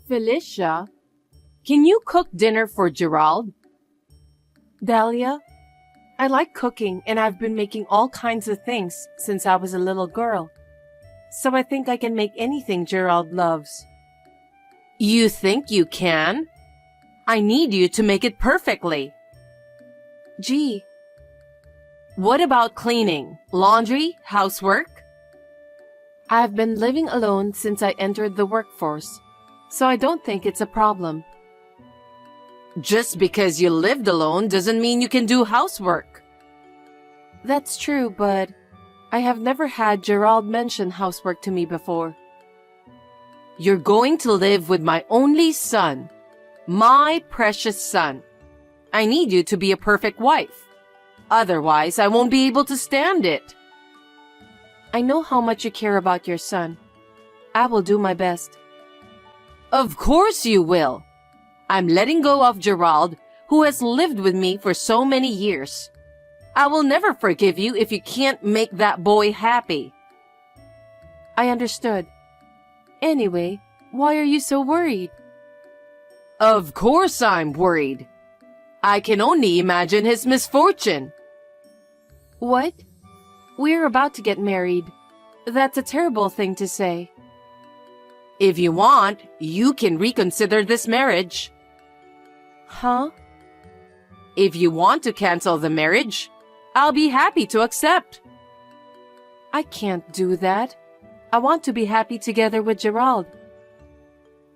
Felicia, can you cook dinner for Gerald? Dahlia, I like cooking and I've been making all kinds of things since I was a little girl. So I think I can make anything Gerald loves. You think you can? I need you to make it perfectly. Gee. What about cleaning, laundry, housework? I've been living alone since I entered the workforce, so I don't think it's a problem. Just because you lived alone doesn't mean you can do housework. That's true, but I have never had Gerald mention housework to me before. You're going to live with my only son, my precious son. I need you to be a perfect wife. Otherwise, I won't be able to stand it. I know how much you care about your son. I will do my best. Of course you will. I'm letting go of Gerald, who has lived with me for so many years. I will never forgive you if you can't make that boy happy. I understood. Anyway, why are you so worried? Of course I'm worried. I can only imagine his misfortune. What? We're about to get married. That's a terrible thing to say. If you want, you can reconsider this marriage. Huh? If you want to cancel the marriage, I'll be happy to accept. I can't do that. I want to be happy together with Gerald.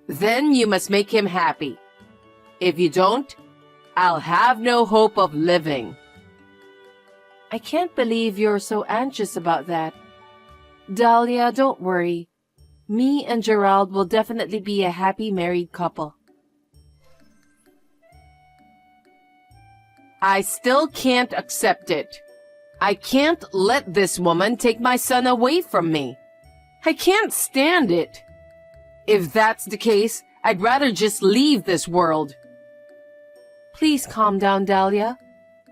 Then you must make him happy. If you don't, I'll have no hope of living. I can't believe you're so anxious about that. Dahlia, don't worry. Me and Gerald will definitely be a happy married couple. I still can't accept it. I can't let this woman take my son away from me. I can't stand it. If that's the case, I'd rather just leave this world. Please calm down, Dahlia.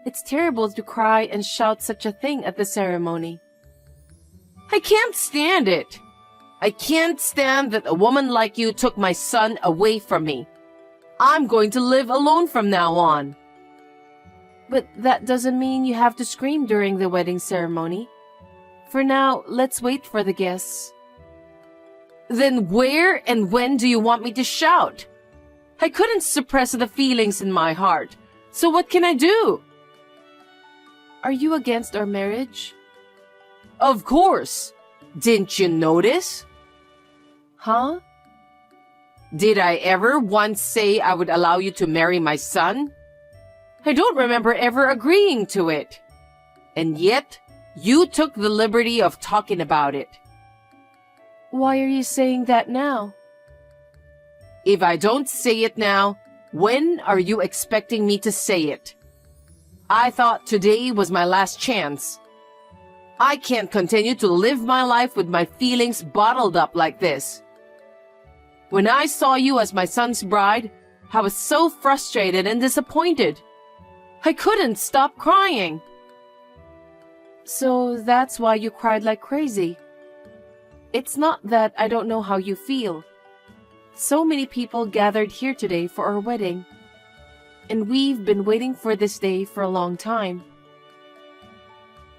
It's terrible to cry and shout such a thing at the ceremony. I can't stand it. I can't stand that a woman like you took my son away from me. I'm going to live alone from now on. But that doesn't mean you have to scream during the wedding ceremony. For now, let's wait for the guests. Then where and when do you want me to shout? I couldn't suppress the feelings in my heart, so what can I do? Are you against our marriage? Of course. Didn't you notice? Huh? Did I ever once say I would allow you to marry my son? I don't remember ever agreeing to it. And yet, you took the liberty of talking about it. Why are you saying that now? If I don't say it now, when are you expecting me to say it? I thought today was my last chance. I can't continue to live my life with my feelings bottled up like this. When I saw you as my son's bride, I was so frustrated and disappointed. I couldn't stop crying. So that's why you cried like crazy. It's not that I don't know how you feel. So many people gathered here today for our wedding. And we've been waiting for this day for a long time.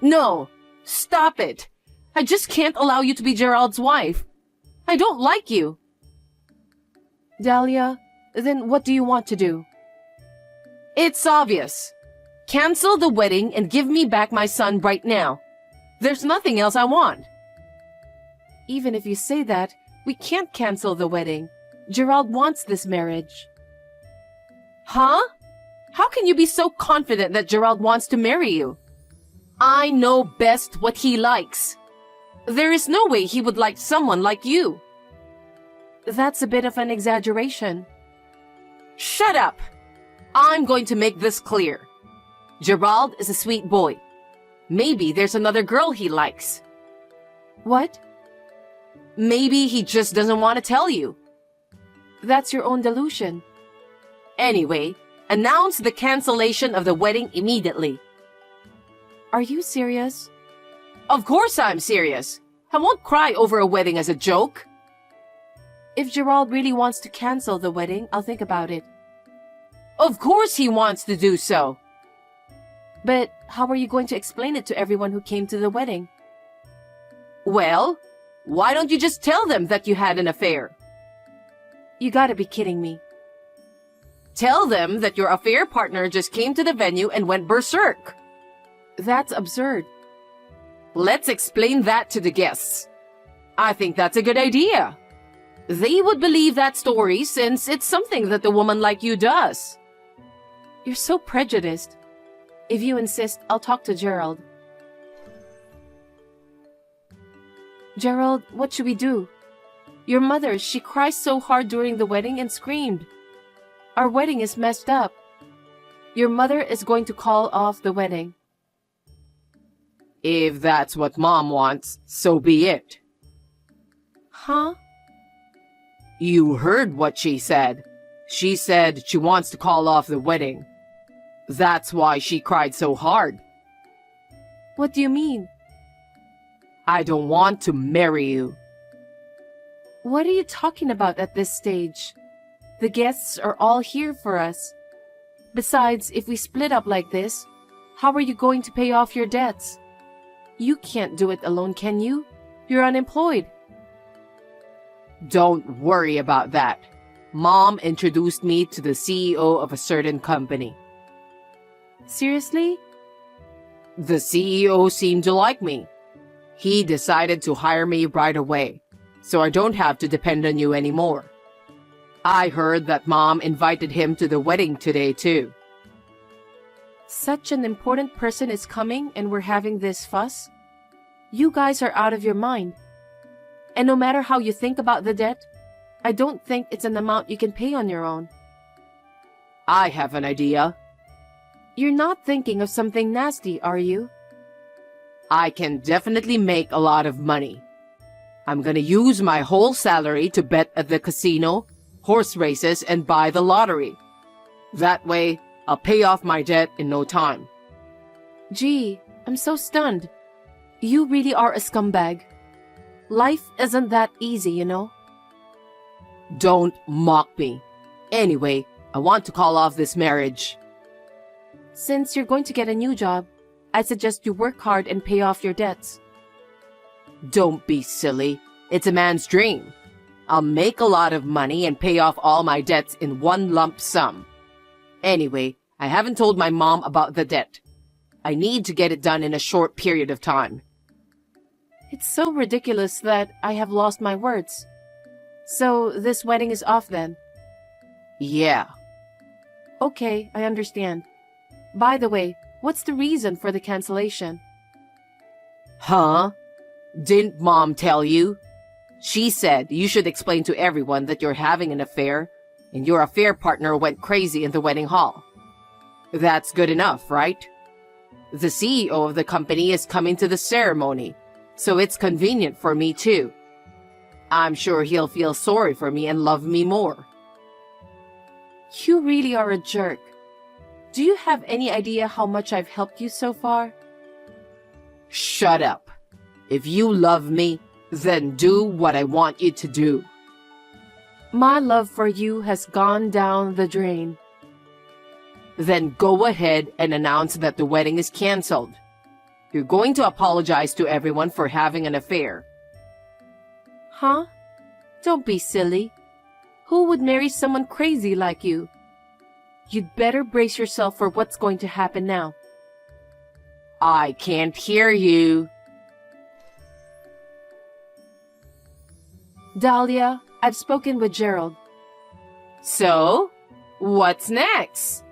No, stop it. I just can't allow you to be Gerald's wife. I don't like you. Dahlia, then what do you want to do? It's obvious. Cancel the wedding and give me back my son right now. There's nothing else I want. Even if you say that, we can't cancel the wedding. Gerald wants this marriage. Huh? How can you be so confident that Gerald wants to marry you? I know best what he likes. There is no way he would like someone like you. That's a bit of an exaggeration. Shut up! I'm going to make this clear. Gerald is a sweet boy. Maybe there's another girl he likes. What? Maybe he just doesn't want to tell you. That's your own delusion. Anyway, announce the cancellation of the wedding immediately. Are you serious? Of course I'm serious. I won't cry over a wedding as a joke. If Gerald really wants to cancel the wedding, I'll think about it. Of course he wants to do so. But how are you going to explain it to everyone who came to the wedding? Well, why don't you just tell them that you had an affair? You gotta be kidding me. Tell them that your affair partner just came to the venue and went berserk. That's absurd. Let's explain that to the guests. I think that's a good idea. They would believe that story since it's something that a woman like you does. You're so prejudiced. If you insist, I'll talk to Gerald. Gerald, what should we do? Your mother, she cries so hard during the wedding and screamed. Our wedding is messed up. Your mother is going to call off the wedding. If that's what Mom wants, so be it. Huh? You heard what she said. She said she wants to call off the wedding. That's why she cried so hard. What do you mean? I don't want to marry you. What are you talking about at this stage? The guests are all here for us. Besides, if we split up like this, how are you going to pay off your debts? You can't do it alone, can you? You're unemployed. Don't worry about that. Mom introduced me to the CEO of a certain company. Seriously? The CEO seemed to like me. He decided to hire me right away, so I don't have to depend on you anymore. I heard that Mom invited him to the wedding today, too. Such an important person is coming and we're having this fuss? You guys are out of your mind. And no matter how you think about the debt, I don't think it's an amount you can pay on your own. I have an idea. You're not thinking of something nasty, are you? I can definitely make a lot of money. I'm gonna use my whole salary to bet at the casino, horse races, and buy the lottery. That way, I'll pay off my debt in no time. Gee, I'm so stunned. You really are a scumbag. Life isn't that easy, you know. Don't mock me. Anyway, I want to call off this marriage. Since you're going to get a new job, I suggest you work hard and pay off your debts. Don't be silly. It's a man's dream. I'll make a lot of money and pay off all my debts in one lump sum. Anyway, I haven't told my mom about the debt. I need to get it done in a short period of time. It's so ridiculous that I have lost my words. So this wedding is off then? Yeah. Okay, I understand. By the way, what's the reason for the cancellation? Huh? Didn't Mom tell you? She said you should explain to everyone that you're having an affair, and your affair partner went crazy in the wedding hall. That's good enough, right? The CEO of the company is coming to the ceremony, so it's convenient for me too. I'm sure he'll feel sorry for me and love me more. You really are a jerk. Do you have any idea how much I've helped you so far? Shut up. If you love me, then do what I want you to do. My love for you has gone down the drain. Then go ahead and announce that the wedding is canceled. You're going to apologize to everyone for having an affair. Huh? Don't be silly. Who would marry someone crazy like you? You'd better brace yourself for what's going to happen now. I can't hear you. Dahlia, I've spoken with Gerald. So, what's next?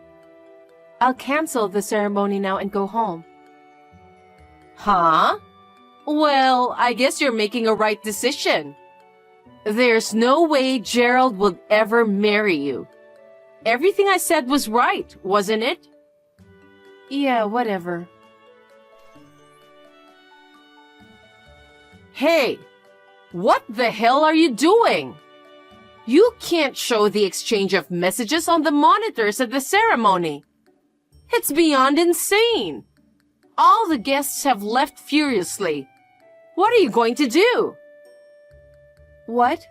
I'll cancel the ceremony now and go home. Huh? Well, I guess you're making a right decision. There's no way Gerald will ever marry you. Everything I said was right, wasn't it? Yeah, whatever. Hey, what the hell are you doing? You can't show the exchange of messages on the monitors at the ceremony. It's beyond insane. All the guests have left furiously. What are you going to do? What?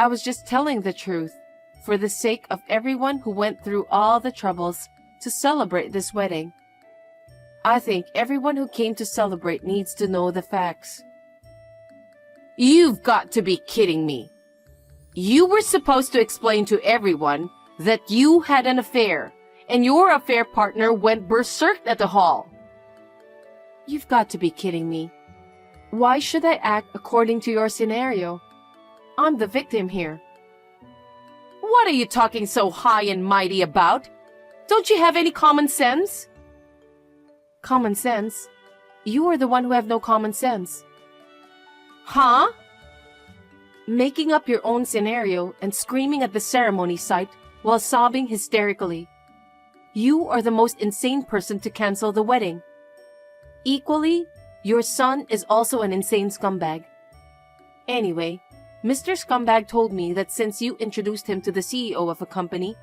I was just telling the truth, for the sake of everyone who went through all the troubles to celebrate this wedding. I think everyone who came to celebrate needs to know the facts. You've got to be kidding me. You were supposed to explain to everyone that you had an affair, and your affair partner went berserk at the hall. You've got to be kidding me. Why should I act according to your scenario? I'm the victim here. What are you talking so high and mighty about? Don't you have any common sense? Common sense? You are the one who have no common sense. Huh? Making up your own scenario and screaming at the ceremony site while sobbing hysterically. You are the most insane person to cancel the wedding. Equally, your son is also an insane scumbag. Anyway, Mr. Scumbag told me that since you introduced him to the CEO of a company,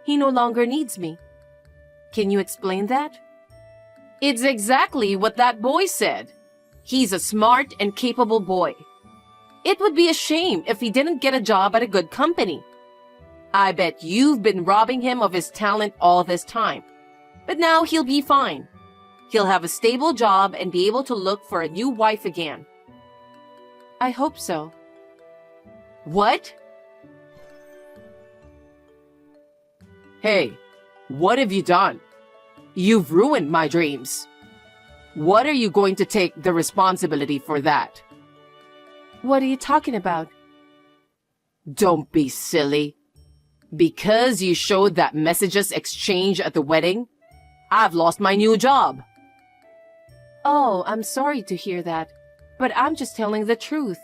he no longer needs me. Can you explain that? It's exactly what that boy said. He's a smart and capable boy. It would be a shame if he didn't get a job at a good company. I bet you've been robbing him of his talent all this time. But now he'll be fine. He'll have a stable job and be able to look for a new wife again. I hope so. What? Hey, what have you done? You've ruined my dreams. What are you going to take the responsibility for that? What are you talking about? Don't be silly. Because you showed that messages exchange at the wedding, I've lost my new job. Oh, I'm sorry to hear that, but I'm just telling the truth.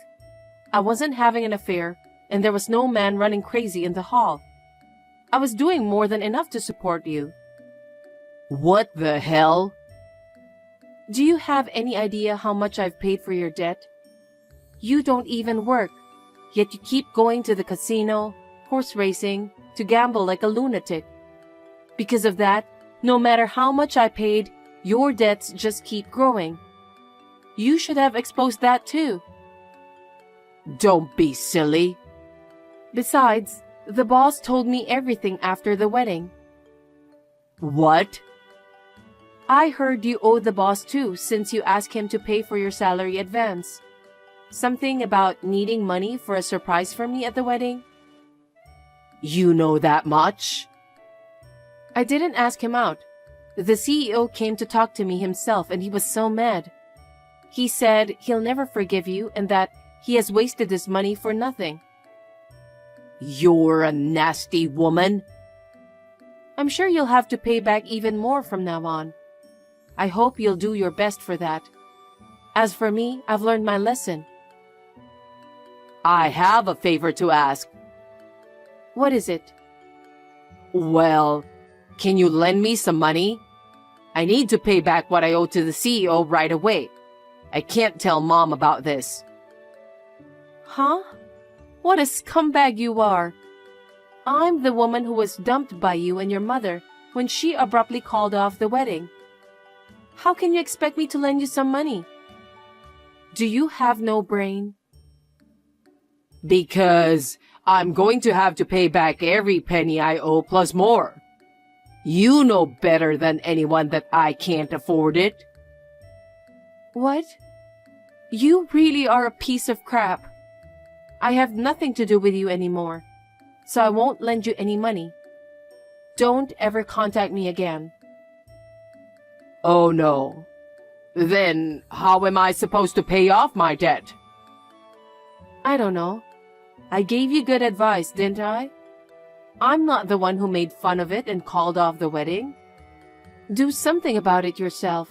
I wasn't having an affair, and there was no man running crazy in the hall. I was doing more than enough to support you. What the hell? Do you have any idea how much I've paid for your debt? You don't even work, yet you keep going to the casino, horse racing, to gamble like a lunatic. Because of that, no matter how much I paid, your debts just keep growing. You should have exposed that too. Don't be silly. Besides, the boss told me everything after the wedding. What? I heard you owe the boss too since you asked him to pay for your salary advance. Something about needing money for a surprise for me at the wedding? You know that much? I didn't ask him out. The CEO came to talk to me himself and he was so mad. He said he'll never forgive you and that he has wasted his money for nothing. You're a nasty woman. I'm sure you'll have to pay back even more from now on. I hope you'll do your best for that. As for me, I've learned my lesson. I have a favor to ask. What is it? Well, can you lend me some money? I need to pay back what I owe to the CEO right away. I can't tell Mom about this. Huh? What a scumbag you are. I'm the woman who was dumped by you and your mother when she abruptly called off the wedding. How can you expect me to lend you some money? Do you have no brain? Because I'm going to have to pay back every penny I owe plus more. You know better than anyone that I can't afford it. What? You really are a piece of crap. I have nothing to do with you anymore, so I won't lend you any money. Don't ever contact me again. Oh no. Then how am I supposed to pay off my debt? I don't know. I gave you good advice, didn't I? I'm not the one who made fun of it and called off the wedding. Do something about it yourself.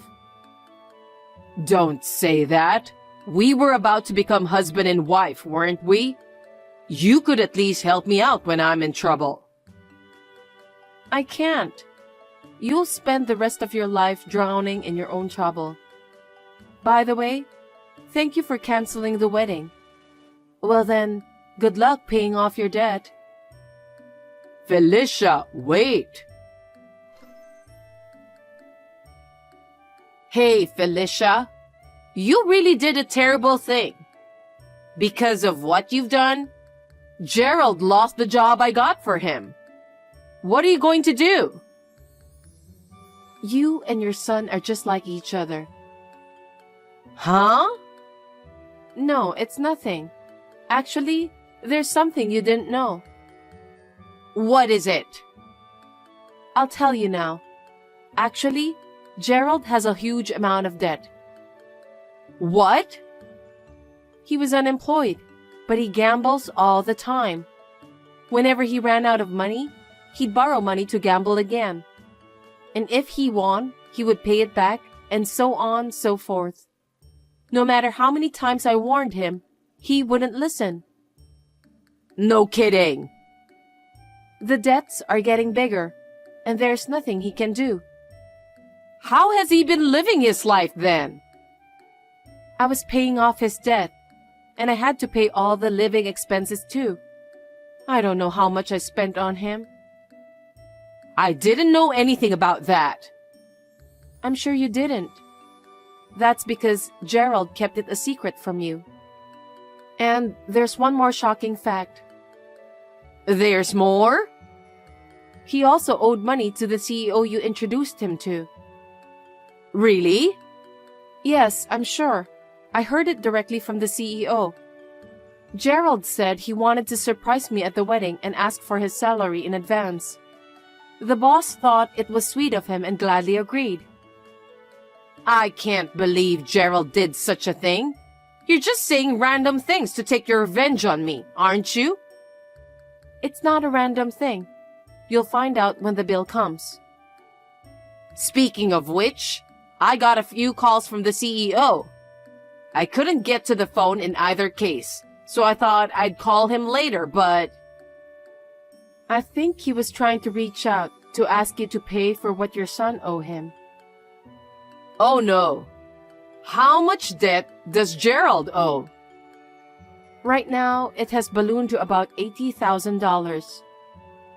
Don't say that. We were about to become husband and wife, weren't we? You could at least help me out when I'm in trouble. I can't. You'll spend the rest of your life drowning in your own trouble. By the way, thank you for canceling the wedding. Well then, good luck paying off your debt. Felicia, wait. Hey, Felicia. You really did a terrible thing. Because of what you've done, Gerald lost the job I got for him. What are you going to do? You and your son are just like each other. Huh? No, it's nothing. Actually, there's something you didn't know. What is it? I'll tell you now. Actually, Gerald has a huge amount of debt. What? He was unemployed, but he gambles all the time. Whenever he ran out of money, he'd borrow money to gamble again. And if he won, he would pay it back, and so on, so forth. No matter how many times I warned him, he wouldn't listen. No kidding. The debts are getting bigger, and there's nothing he can do. How has he been living his life then? I was paying off his debt, and I had to pay all the living expenses too. I don't know how much I spent on him. I didn't know anything about that. I'm sure you didn't. That's because Gerald kept it a secret from you. And there's one more shocking fact. There's more? He also owed money to the CEO you introduced him to. Really? Yes, I'm sure. I heard it directly from the CEO. Gerald said he wanted to surprise me at the wedding and ask for his salary in advance. The boss thought it was sweet of him and gladly agreed. I can't believe Gerald did such a thing. You're just saying random things to take your revenge on me, aren't you? It's not a random thing. You'll find out when the bill comes. Speaking of which, I got a few calls from the CEO. I couldn't get to the phone in either case, so I thought I'd call him later, but... I think he was trying to reach out to ask you to pay for what your son owed him. Oh no. How much debt does Gerald owe? Right now, it has ballooned to about $80,000.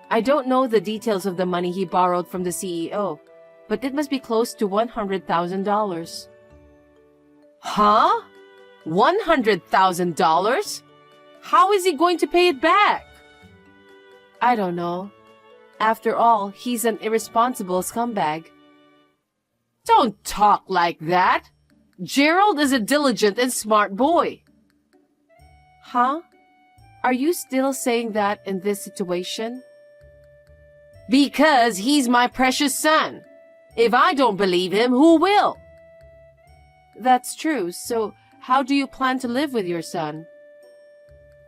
I don't know the details of the money he borrowed from the CEO, but it must be close to $100,000. Huh? $100,000? How is he going to pay it back? I don't know. After all, he's an irresponsible scumbag. Don't talk like that. Gerald is a diligent and smart boy. Huh? Are you still saying that in this situation? Because he's my precious son. If I don't believe him, who will? That's true. So how do you plan to live with your son?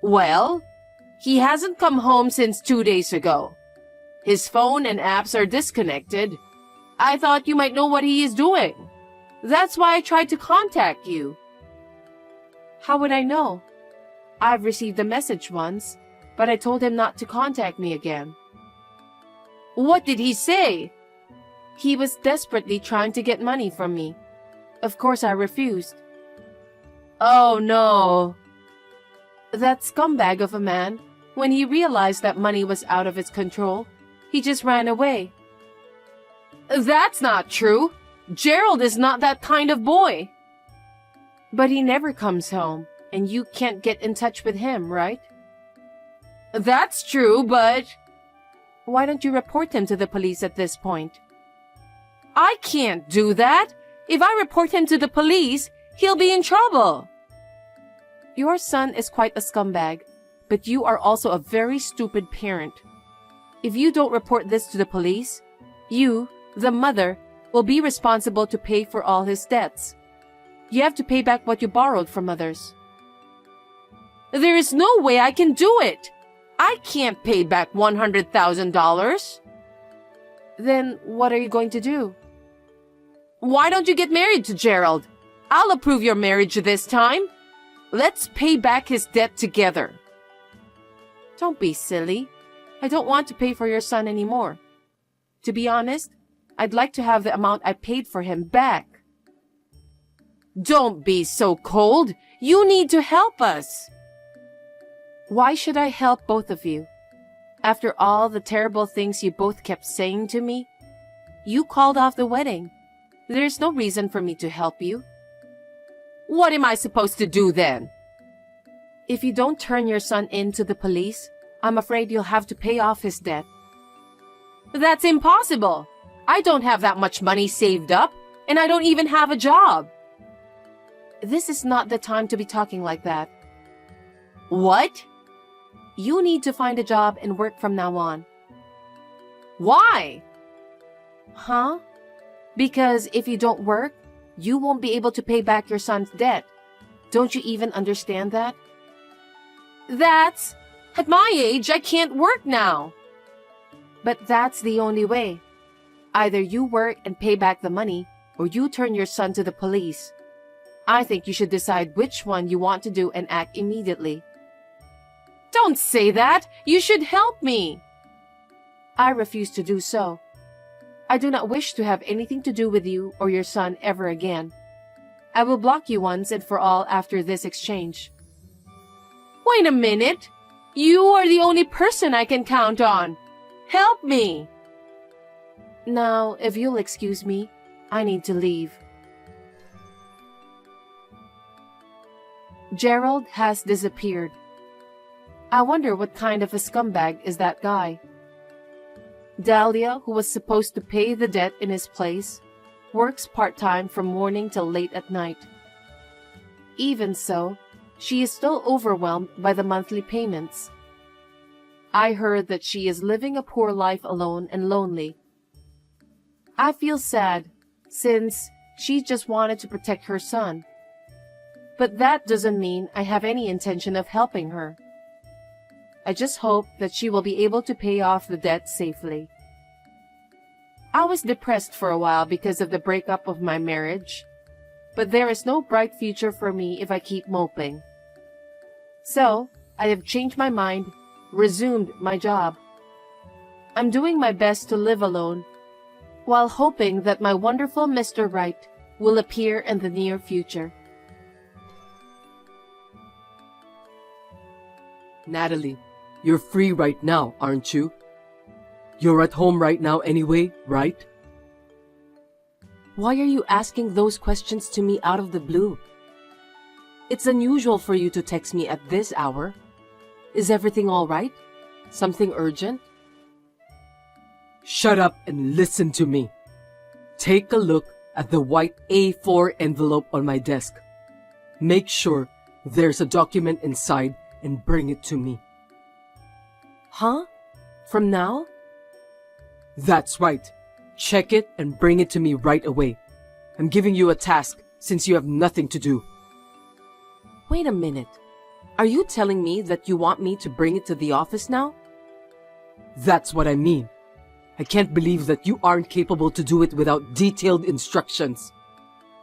Well, he hasn't come home since 2 days ago. His phone and apps are disconnected. I thought you might know what he is doing. That's why I tried to contact you. How would I know? I've received a message once, but I told him not to contact me again. What did he say? He was desperately trying to get money from me. Of course I refused. Oh no. That scumbag of a man, when he realized that money was out of his control, he just ran away. That's not true. Gerald is not that kind of boy. But he never comes home, and you can't get in touch with him, right? That's true, but... Why don't you report him to the police at this point? I can't do that. If I report him to the police, he'll be in trouble. Your son is quite a scumbag, but you are also a very stupid parent. If you don't report this to the police, you, the mother, will be responsible to pay for all his debts. You have to pay back what you borrowed from others. There is no way I can do it. I can't pay back $100,000. Then what are you going to do? Why don't you get married to Gerald? I'll approve your marriage this time. Let's pay back his debt together. Don't be silly. I don't want to pay for your son anymore. To be honest, I'd like to have the amount I paid for him back. Don't be so cold. You need to help us. Why should I help both of you? After all the terrible things you both kept saying to me, you called off the wedding. There's no reason for me to help you. What am I supposed to do then? If you don't turn your son in to the police, I'm afraid you'll have to pay off his debt. That's impossible. I don't have that much money saved up, and I don't even have a job. This is not the time to be talking like that. What? You need to find a job and work from now on. Why? Huh? Because if you don't work, you won't be able to pay back your son's debt. Don't you even understand that? At my age, I can't work now. But that's the only way. Either you work and pay back the money, or you turn your son to the police. I think you should decide which one you want to do and act immediately. Don't say that! You should help me! I refuse to do so. I do not wish to have anything to do with you or your son ever again. I will block you once and for all after this exchange. Wait a minute! You are the only person I can count on. Help me! Now, if you'll excuse me, I need to leave. Gerald has disappeared. I wonder what kind of a scumbag is that guy. Dahlia, who was supposed to pay the debt in his place, works part-time from morning till late at night. Even so, she is still overwhelmed by the monthly payments. I heard that she is living a poor life alone and lonely. I feel sad, since she just wanted to protect her son. But that doesn't mean I have any intention of helping her. I just hope that she will be able to pay off the debt safely. I was depressed for a while because of the breakup of my marriage, but there is no bright future for me if I keep moping. So, I have changed my mind, resumed my job. I'm doing my best to live alone, while hoping that my wonderful Mr. Right will appear in the near future. Natalie, you're free right now, aren't you? You're at home right now anyway, right? Why are you asking those questions to me out of the blue? It's unusual for you to text me at this hour. Is everything all right? Something urgent? Shut up and listen to me. Take a look at the white A4 envelope on my desk. Make sure there's a document inside and bring it to me. Huh? From now? That's right. Check it and bring it to me right away. I'm giving you a task since you have nothing to do. Wait a minute. Are you telling me that you want me to bring it to the office now? That's what I mean. I can't believe that you aren't capable to do it without detailed instructions.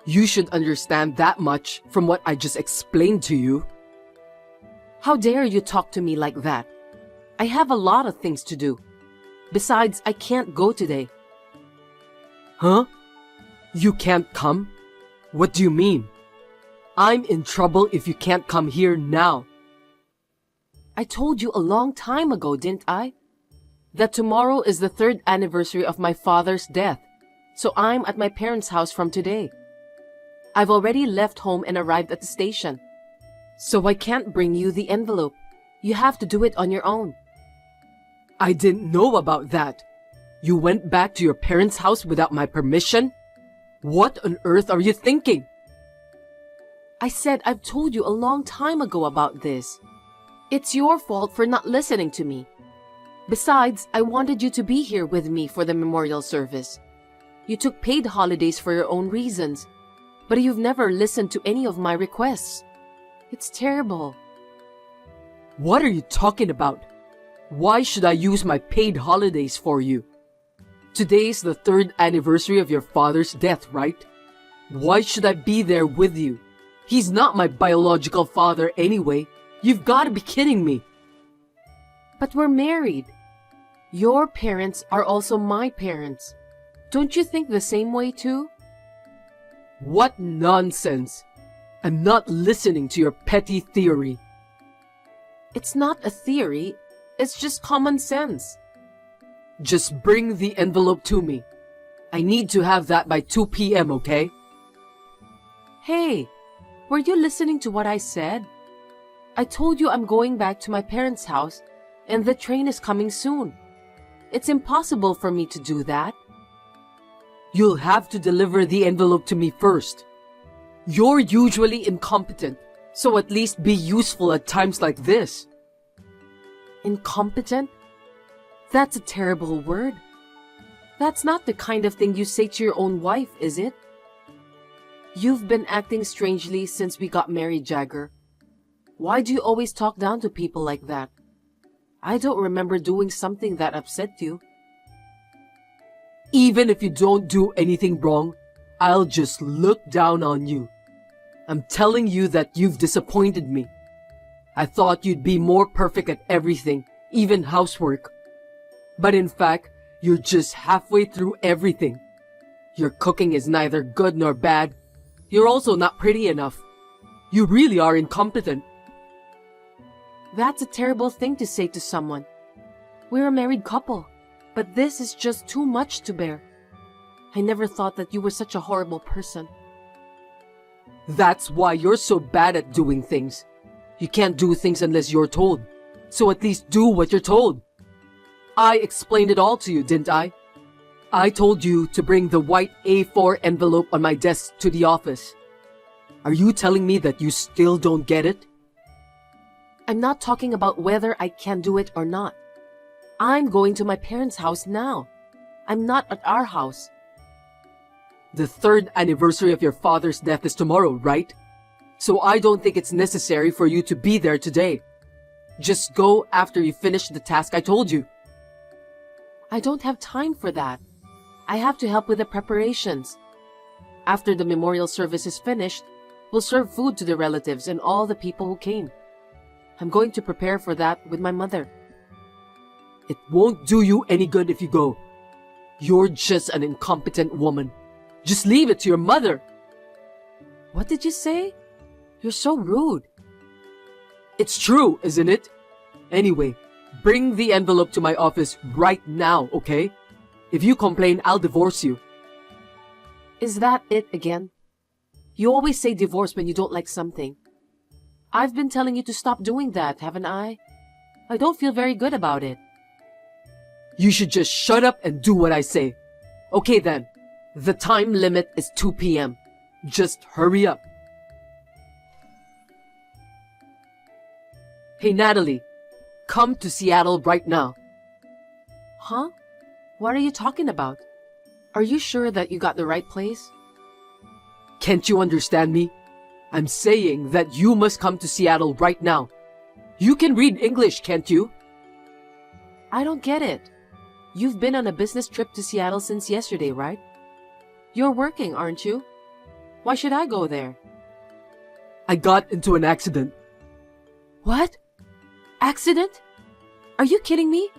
You should understand that much from what I just explained to you. How dare you talk to me like that? I have a lot of things to do. Besides, I can't go today. Huh? You can't come? What do you mean? I'm in trouble if you can't come here now. I told you a long time ago, didn't I? That tomorrow is the 3rd anniversary of my father's death, so I'm at my parents' house from today. I've already left home and arrived at the station, so I can't bring you the envelope. You have to do it on your own. I didn't know about that. You went back to your parents' house without my permission? What on earth are you thinking? I said I've told you a long time ago about this. It's your fault for not listening to me. Besides, I wanted you to be here with me for the memorial service. You took paid holidays for your own reasons, but you've never listened to any of my requests. It's terrible. What are you talking about? Why should I use my paid holidays for you? Today's the 3rd anniversary of your father's death, right? Why should I be there with you? He's not my biological father anyway. You've got to be kidding me. But we're married. Your parents are also my parents. Don't you think the same way too? What nonsense! I'm not listening to your petty theory. It's not a theory, it's just common sense. Just bring the envelope to me. I need to have that by 2 p.m., okay? Hey, were you listening to what I said? I told you I'm going back to my parents' house, and the train is coming soon. It's impossible for me to do that. You'll have to deliver the envelope to me first. You're usually incompetent, so at least be useful at times like this. Incompetent? That's a terrible word. That's not the kind of thing you say to your own wife, is it? You've been acting strangely since we got married, Jagger. Why do you always talk down to people like that? I don't remember doing something that upset you. Even if you don't do anything wrong, I'll just look down on you. I'm telling you that you've disappointed me. I thought you'd be more perfect at everything, even housework. But in fact, you're just halfway through everything. Your cooking is neither good nor bad. You're also not pretty enough. You really are incompetent. That's a terrible thing to say to someone. We're a married couple, but this is just too much to bear. I never thought that you were such a horrible person. That's why you're so bad at doing things. You can't do things unless you're told. So at least do what you're told. I explained it all to you, didn't I? I told you to bring the white A4 envelope on my desk to the office. Are you telling me that you still don't get it? I'm not talking about whether I can do it or not. I'm going to my parents' house now. I'm not at our house. The 3rd anniversary of your father's death is tomorrow, right? So I don't think it's necessary for you to be there today. Just go after you finish the task I told you. I don't have time for that. I have to help with the preparations. After the memorial service is finished, we'll serve food to the relatives and all the people who came. I'm going to prepare for that with my mother. It won't do you any good if you go. You're just an incompetent woman. Just leave it to your mother. What did you say? You're so rude. It's true, isn't it? Anyway, bring the envelope to my office right now, okay? If you complain, I'll divorce you. Is that it again? You always say divorce when you don't like something. I've been telling you to stop doing that, haven't I? I don't feel very good about it. You should just shut up and do what I say. Okay then. The time limit is 2 p.m. Just hurry up. Hey Natalie, come to Seattle right now. Huh? What are you talking about? Are you sure that you got the right place? Can't you understand me? I'm saying that you must come to Seattle right now. You can read English, can't you? I don't get it. You've been on a business trip to Seattle since yesterday, right? You're working, aren't you? Why should I go there? I got into an accident. What? Accident? Are you kidding me?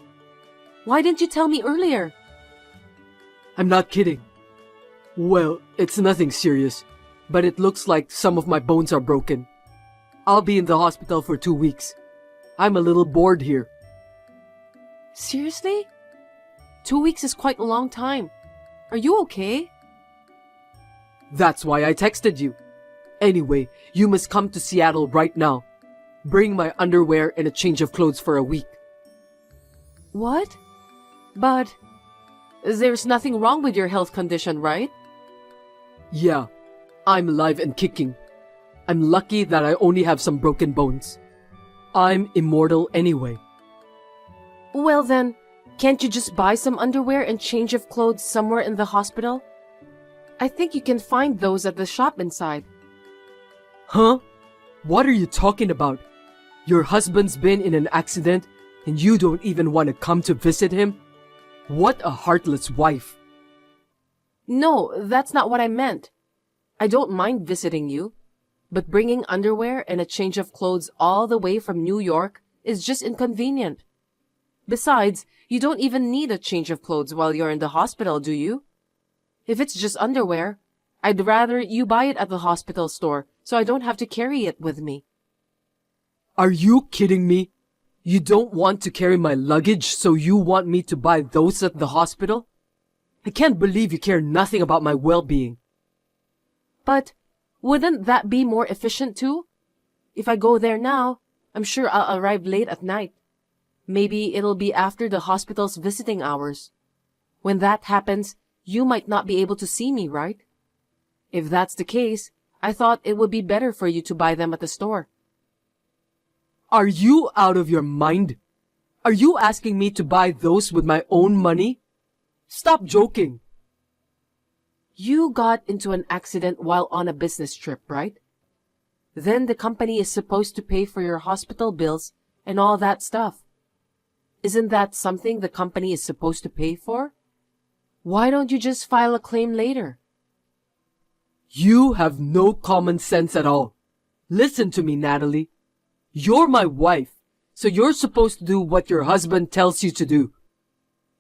Why didn't you tell me earlier? I'm not kidding. Well, it's nothing serious, but it looks like some of my bones are broken. I'll be in the hospital for 2 weeks. I'm a little bored here. Seriously? 2 weeks is quite a long time. Are you okay? That's why I texted you. Anyway, you must come to Seattle right now. Bring my underwear and a change of clothes for a week. What? But there's nothing wrong with your health condition, right? Yeah, I'm alive and kicking. I'm lucky that I only have some broken bones. I'm immortal anyway. Well then, can't you just buy some underwear and change of clothes somewhere in the hospital? I think you can find those at the shop inside. Huh? What are you talking about? Your husband's been in an accident and you don't even want to come to visit him? What a heartless wife. No, that's not what I meant. I don't mind visiting you, but bringing underwear and a change of clothes all the way from New York is just inconvenient. Besides, you don't even need a change of clothes while you're in the hospital, do you? If it's just underwear, I'd rather you buy it at the hospital store so I don't have to carry it with me. Are you kidding me? You don't want to carry my luggage, so you want me to buy those at the hospital? I can't believe you care nothing about my well-being. But wouldn't that be more efficient too? If I go there now, I'm sure I'll arrive late at night. Maybe it'll be after the hospital's visiting hours. When that happens, you might not be able to see me, right? If that's the case, I thought it would be better for you to buy them at the store. Are you out of your mind? Are you asking me to buy those with my own money? Stop joking. You got into an accident while on a business trip, right? Then the company is supposed to pay for your hospital bills and all that stuff. Isn't that something the company is supposed to pay for? Why don't you just file a claim later? You have no common sense at all. Listen to me, Natalie. You're my wife, so you're supposed to do what your husband tells you to do.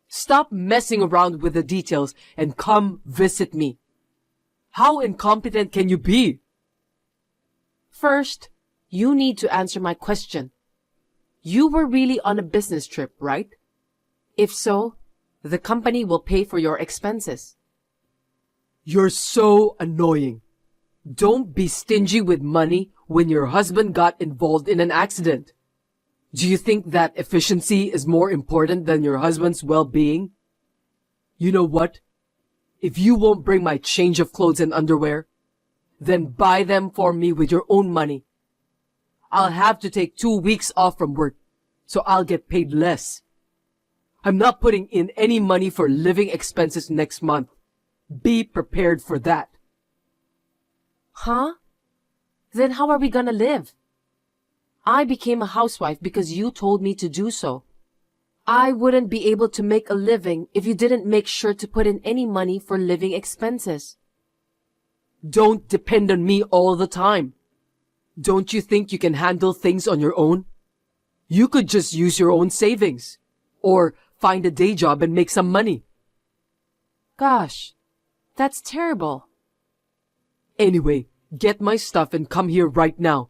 Stop messing around with the details and come visit me. How incompetent can you be? First, you need to answer my question. You were really on a business trip, right? If so, the company will pay for your expenses. You're so annoying. Don't be stingy with money when your husband got involved in an accident. Do you think that efficiency is more important than your husband's well-being? You know what? If you won't bring my change of clothes and underwear, then buy them for me with your own money. I'll have to take 2 weeks off from work, so I'll get paid less. I'm not putting in any money for living expenses next month. Be prepared for that. Huh? Then how are we gonna live? I became a housewife because you told me to do so. I wouldn't be able to make a living if you didn't make sure to put in any money for living expenses. Don't depend on me all the time. Don't you think you can handle things on your own? You could just use your own savings, or find a day job and make some money. Gosh, that's terrible. Anyway, get my stuff and come here right now.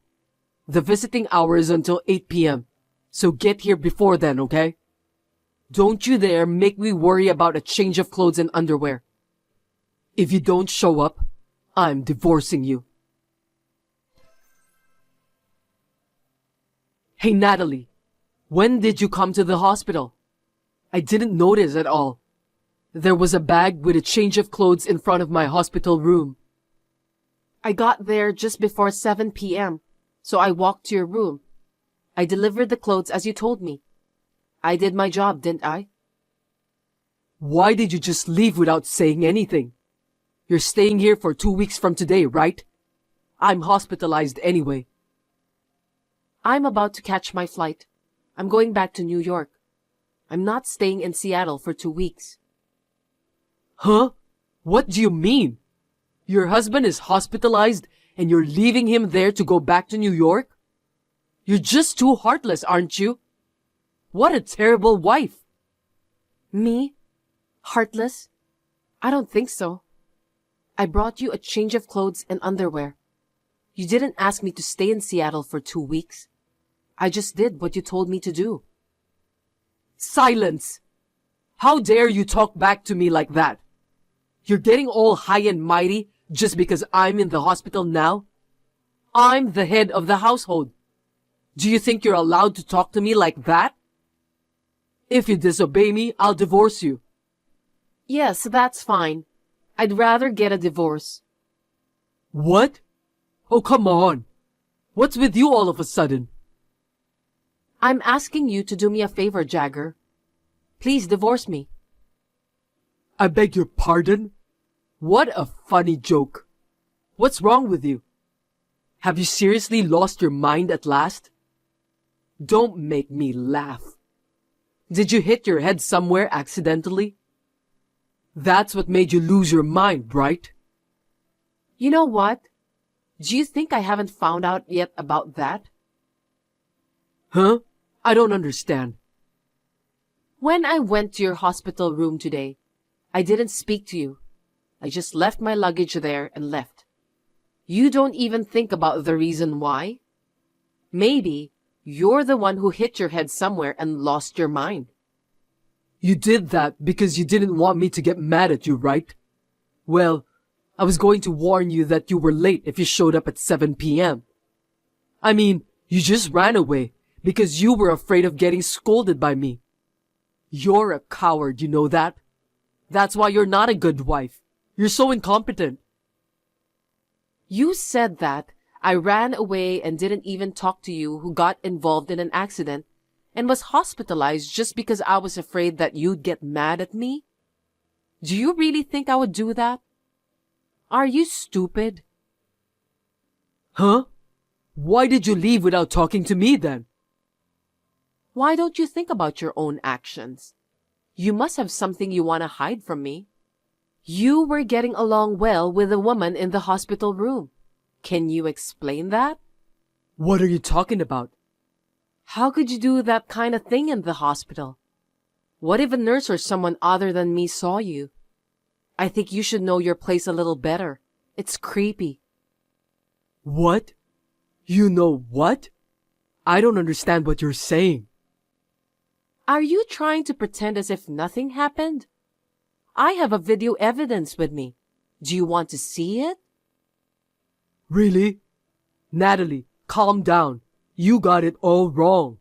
The visiting hour is until 8 p.m., so get here before then, okay? Don't you dare make me worry about a change of clothes and underwear. If you don't show up, I'm divorcing you. Hey, Natalie, when did you come to the hospital? I didn't notice at all. There was a bag with a change of clothes in front of my hospital room. I got there just before 7 p.m., so I walked to your room. I delivered the clothes as you told me. I did my job, didn't I? Why did you just leave without saying anything? You're staying here for 2 weeks from today, right? I'm hospitalized anyway. I'm about to catch my flight. I'm going back to New York. I'm not staying in Seattle for 2 weeks. Huh? What do you mean? Your husband is hospitalized and you're leaving him there to go back to New York? You're just too heartless, aren't you? What a terrible wife. Me? Heartless? I don't think so. I brought you a change of clothes and underwear. You didn't ask me to stay in Seattle for 2 weeks. I just did what you told me to do. Silence! How dare you talk back to me like that? You're getting all high and mighty just because I'm in the hospital now? I'm the head of the household. Do you think you're allowed to talk to me like that? If you disobey me, I'll divorce you. Yes, that's fine. I'd rather get a divorce. What? Oh, come on. What's with you all of a sudden? I'm asking you to do me a favor, Jagger. Please divorce me. I beg your pardon? What a funny joke. What's wrong with you? Have you seriously lost your mind at last? Don't make me laugh. Did you hit your head somewhere accidentally? That's what made you lose your mind, right? You know what? Do you think I haven't found out yet about that? Huh? I don't understand. When I went to your hospital room today, I didn't speak to you. I just left my luggage there and left. You don't even think about the reason why? Maybe you're the one who hit your head somewhere and lost your mind. You did that because you didn't want me to get mad at you, right? Well, I was going to warn you that you were late if you showed up at 7 p.m. I mean, you just ran away because you were afraid of getting scolded by me. You're a coward, you know that? That's why you're not a good wife. You're so incompetent. You said that. I ran away and didn't even talk to you, who got involved in an accident and was hospitalized just because I was afraid that you'd get mad at me? Do you really think I would do that? Are you stupid? Huh? Why did you leave without talking to me then? Why don't you think about your own actions? You must have something you want to hide from me. You were getting along well with a woman in the hospital room. Can you explain that? What are you talking about? How could you do that kind of thing in the hospital? What if a nurse or someone other than me saw you? I think you should know your place a little better. It's creepy. What? You know what? I don't understand what you're saying. Are you trying to pretend as if nothing happened? I have a video evidence with me. Do you want to see it? Really? Natalie, calm down. You got it all wrong.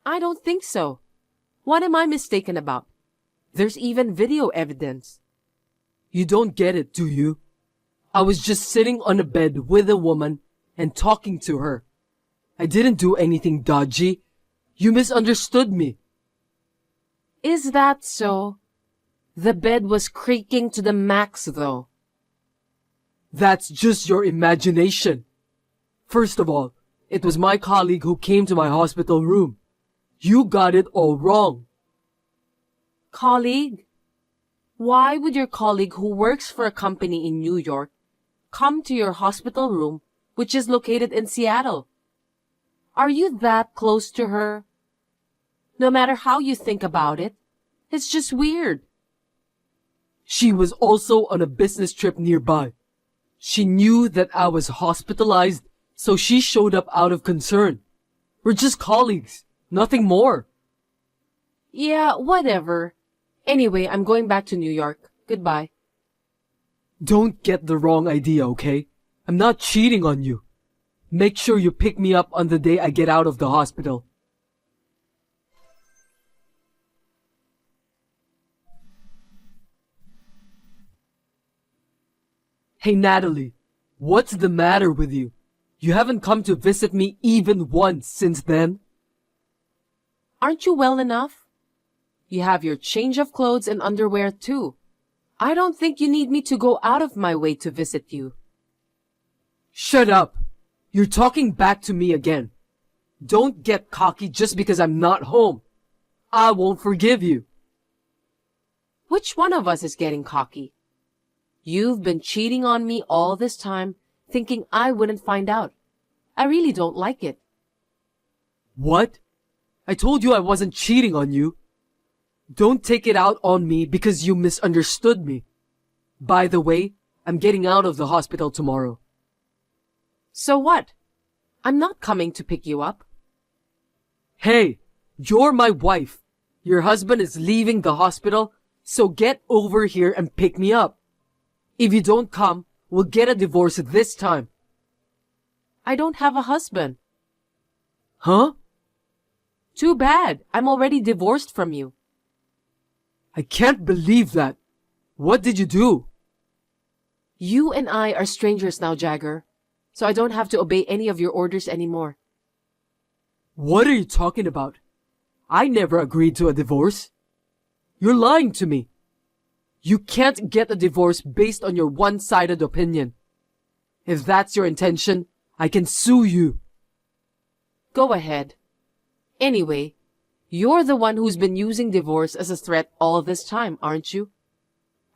I don't think so. What am I mistaken about? There's even video evidence. You don't get it, do you? I was just sitting on a bed with a woman and talking to her. I didn't do anything dodgy. You misunderstood me. Is that so? The bed was creaking to the max, though. That's just your imagination. First of all, it was my colleague who came to my hospital room. You got it all wrong. Colleague? Why would your colleague who works for a company in New York come to your hospital room, which is located in Seattle? Are you that close to her? No matter how you think about it, it's just weird. She was also on a business trip nearby. She knew that I was hospitalized, so she showed up out of concern. We're just colleagues, nothing more. Yeah, whatever. Anyway, I'm going back to New York. Goodbye. Don't get the wrong idea, okay? I'm not cheating on you. Make sure you pick me up on the day I get out of the hospital. Hey Natalie, what's the matter with you? You haven't come to visit me even once since then. Aren't you well enough? You have your change of clothes and underwear too. I don't think you need me to go out of my way to visit you. Shut up. You're talking back to me again. Don't get cocky just because I'm not home. I won't forgive you. Which one of us is getting cocky? You've been cheating on me all this time, thinking I wouldn't find out. I really don't like it. What? I told you I wasn't cheating on you. Don't take it out on me because you misunderstood me. By the way, I'm getting out of the hospital tomorrow. So what? I'm not coming to pick you up. Hey, you're my wife. Your husband is leaving the hospital, so get over here and pick me up. If you don't come, we'll get a divorce this time. I don't have a husband. Huh? Too bad. I'm already divorced from you. I can't believe that. What did you do? You and I are strangers now, Jagger, so I don't have to obey any of your orders anymore. What are you talking about? I never agreed to a divorce. You're lying to me. You can't get a divorce based on your one-sided opinion. If that's your intention, I can sue you. Go ahead. Anyway, you're the one who's been using divorce as a threat all this time, aren't you?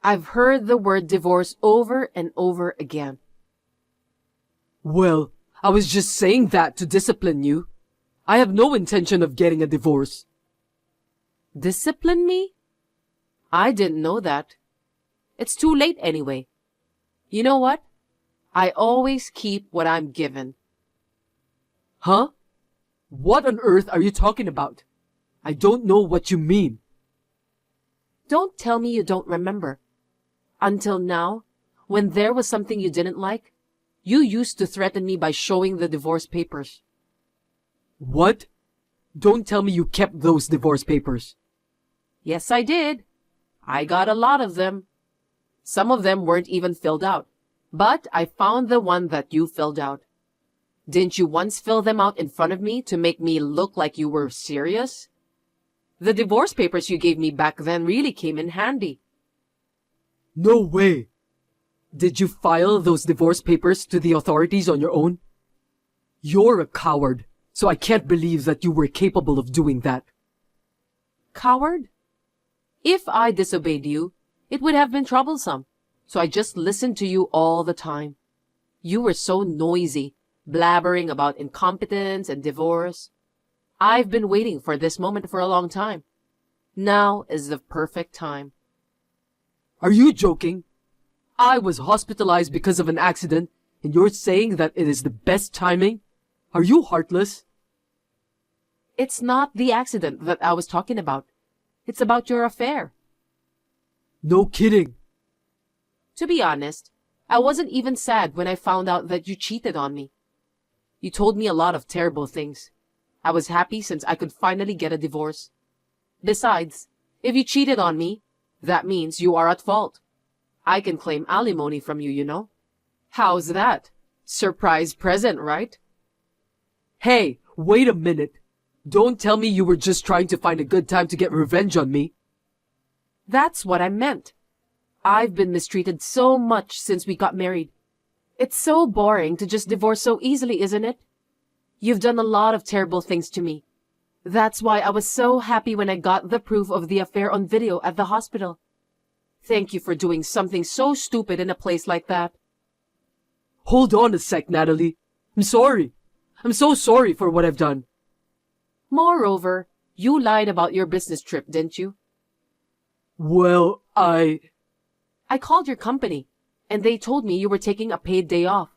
I've heard the word divorce over and over again. Well, I was just saying that to discipline you. I have no intention of getting a divorce. Discipline me? I didn't know that. It's too late anyway. You know what? I always keep what I'm given. Huh? What on earth are you talking about? I don't know what you mean. Don't tell me you don't remember. Until now, when there was something you didn't like, you used to threaten me by showing the divorce papers. What? Don't tell me you kept those divorce papers. Yes, I did. I got a lot of them. Some of them weren't even filled out, but I found the one that you filled out. Didn't you once fill them out in front of me to make me look like you were serious? The divorce papers you gave me back then really came in handy. No way! Did you file those divorce papers to the authorities on your own? You're a coward, so I can't believe that you were capable of doing that. Coward? If I disobeyed you, it would have been troublesome, so I just listened to you all the time. You were so noisy, blabbering about incompetence and divorce. I've been waiting for this moment for a long time. Now is the perfect time. Are you joking? I was hospitalized because of an accident, and you're saying that it is the best timing? Are you heartless? It's not the accident that I was talking about. It's about your affair. No kidding. To be honest, I wasn't even sad when I found out that you cheated on me. You told me a lot of terrible things. I was happy since I could finally get a divorce. Besides, if you cheated on me, that means you are at fault. I can claim alimony from you, you know. How's that? Surprise present, right? Hey, wait a minute. Don't tell me you were just trying to find a good time to get revenge on me. That's what I meant. I've been mistreated so much since we got married. It's so boring to just divorce so easily, isn't it? You've done a lot of terrible things to me. That's why I was so happy when I got the proof of the affair on video at the hospital. Thank you for doing something so stupid in a place like that. Hold on a sec, Natalie. I'm sorry. I'm so sorry for what I've done. Moreover, you lied about your business trip, didn't you? Well, I called your company, and they told me you were taking a paid day off.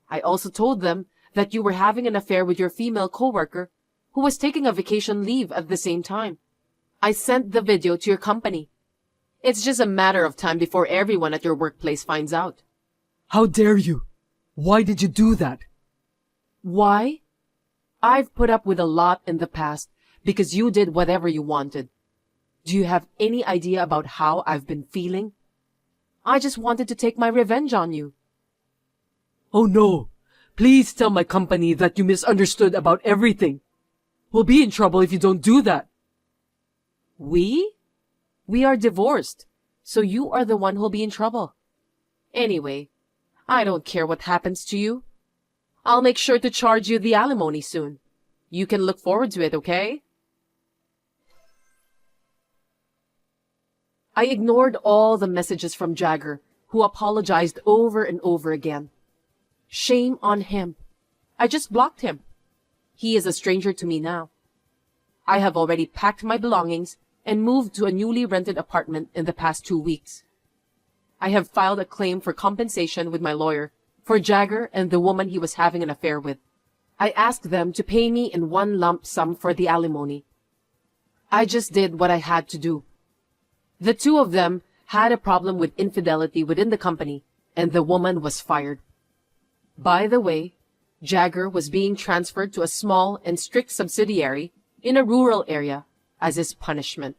I also told them that you were having an affair with your female coworker, who was taking a vacation leave at the same time. I sent the video to your company. It's just a matter of time before everyone at your workplace finds out. How dare you? Why did you do that? Why? I've put up with a lot in the past because you did whatever you wanted. Do you have any idea about how I've been feeling? I just wanted to take my revenge on you. Oh no. Please tell my company that you misunderstood about everything. We'll be in trouble if you don't do that. We? We are divorced, so you are the one who'll be in trouble. Anyway, I don't care what happens to you. I'll make sure to charge you the alimony soon. You can look forward to it, okay? I ignored all the messages from Jagger, who apologized over and over again. Shame on him. I just blocked him. He is a stranger to me now. I have already packed my belongings and moved to a newly rented apartment in the past 2 weeks. I have filed a claim for compensation with my lawyer for Jagger and the woman he was having an affair with. I asked them to pay me in one lump sum for the alimony. I just did what I had to do. The two of them had a problem with infidelity within the company, and the woman was fired. By the way, Jagger was being transferred to a small and strict subsidiary in a rural area as his punishment.